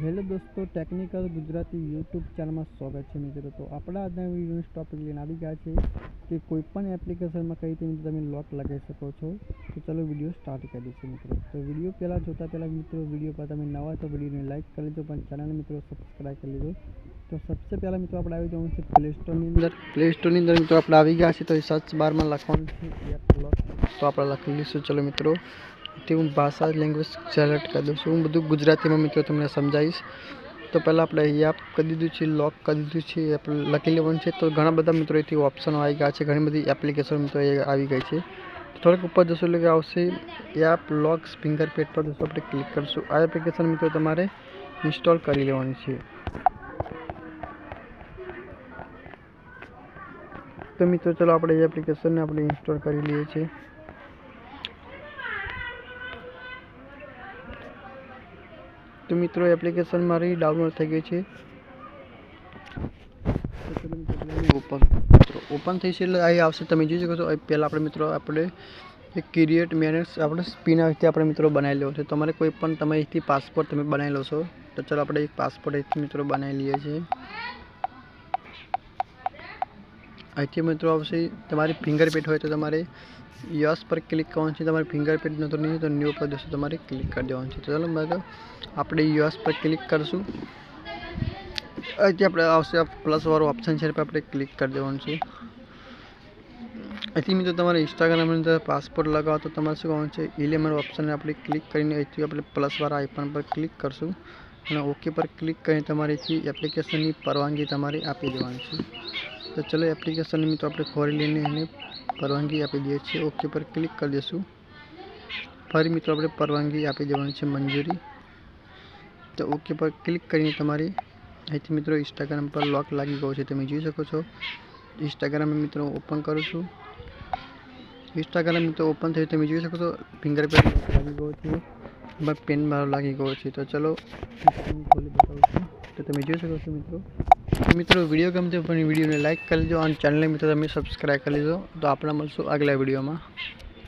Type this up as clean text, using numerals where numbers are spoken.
Hello दोस्तों, technical Gujarati YouTube channel में स्वागत है मित्रों। तो अपना आज वीडियो टॉपिक लઈને આવી ગયા છે કે કોઈપણ એપ્લિકેશનમાં કઈ રીતે તમે લોક લગાવી શકો છો। તો ચલો વિડીયો સ્ટાર્ટ કરીએ છીએ मित्रों। तो वीडियो पहला જોતા પહેલા मित्रों वीडियो पर તમે નવા તો વિડીયોને લાઈક કરી લેજો, પણ ચેનલને मित्रों સબસ્ક્રાઇબ કરી લેજો। तो सबसे पहला मित्रों આપણે આવી જવાનું છે પ્લે સ્ટોરની અંદર मित्रों આપણે આવી ગયા છે। તો સર્ચ બારમાં લખવાનું છે એપ લોક, તો આપણે લખી લઈશું। चलो मित्रों તે હું ભાષા લેંગ્વેજ સિલેક્ટ કરી દઉં છું। હું બધું ગુજરાતીમાં मित्रों તમને સમજાવીશ। तो पहला આપણે એપ કરી દીધું છે, લોક કરી દીધું છે, એપ લખી લેવાનું છે। તો ઘણા બધા मित्रों એથી ઓપ્શનો આવી ગયા છે, ઘણી બધી એપ્લિકેશન मित्रों આવી ગઈ છે। થોડુંક ઉપર જશો એટલે આવશે એપ લોક ફિંગરપ્રિન્ટ પર જશો, આપણે ક્લિક કરશું। આ એપ્લિકેશન मित्रों તમારે ઇન્સ્ટોલ કરી લેવાની છે। तो मित्रों चलो આપણે ये एप्लिकेशन ने આપણે इंस्टॉल કરી લઈએ છીએ। तो मित्रों एप्लिकेशन मारी डाउनलोड થઈ ગઈ છે। તો ચલો મિત્રો ઓપન થઈ છે એટલે અહીં આવશે, તમે જોઈ શકો છો। પહેલા આપણે મિત્રો આપણે એક ક્રિએટ મેનેજ આપણે સ્પિન આવીથી આપણે મિત્રો બનાવી લેવો છે। તમારે કોઈ પણ તમે અહીંથી પાસપોર્ટ તમે બનાવી લો છો। તો ચલો આપણે એક પાસપોર્ટ અહીંથી મિત્રો બનાવી લઈએ છીએ। અહીંથી મિત્રો આવશે તમારી ફિંગરપ્રિન્ટ હોય તો તમારે यस पर क्लिक करવાનું છે। તમારે ફિંગરપ્રિન્ટ નતો નહીં તો ન્યૂ પર જશે, તમારે ક્લિક કરી દેવાનું છે। તો ચાલો મિત્રો આપણે यस पर ક્લિક કરશું। અહીંથી આપણે આવશે પ્લસ વાળો ઓપ્શન છે, આપણે ક્લિક કરી દેવાનું છે। અહીંથી મિત્રો તમારે ઇન્સ્ટાગ્રામની અંદર પાસપોર્ટ લગાવો તો તમારે શું કરવાનું છે, ઇલેમન ઓપ્શનને આપણે ક્લિક કરીને અહીંથી આપણે પ્લસ વાળા આઇકન પર ક્લિક કરશું અને ઓકે પર ક્લિક કરીને તમારેથી એપ્લિકેશનની પરવાનગી તમારે આપી દેવાની છે। तो चलो एप्लिकेशन मित्रों આપણે ખોલી લઈને એને પરવાનગી આપી દઈએ છીએ। ओके पर क्लिक કરી દેશું। ફરી મિત્રો આપણે પરવાનગી આપી દેવાની છે, મંજૂરી। તો ओके पर क्लिक કરીને તમારી અહીંથી મિત્રો ઇન્સ્ટાગ્રામ પર લોક લાગી ગયો છે, તમે જોઈ શકો છો। ઇન્સ્ટાગ્રામ મિત્રો ઓપન કરું છું। ઇન્સ્ટાગ્રામ મિત્રો ઓપન થયું તમે જોઈ શકો છો, ફિંગરપ્રિન્ટ લાગી ગયો છે, બસ પેન મારો લાગી ગયો છે। તો ચલો ખોલી બતાવું છું। તો તમે જોઈ શકો છો मित्रों वीडियो गमते पण वीडियो ने लाइक कर लीजिए और चैनल मित्रों તમે સબસ્ક્રાઇબ કરી लीजिए। तो આપણે મળશું આગલા વિડીયોમાં।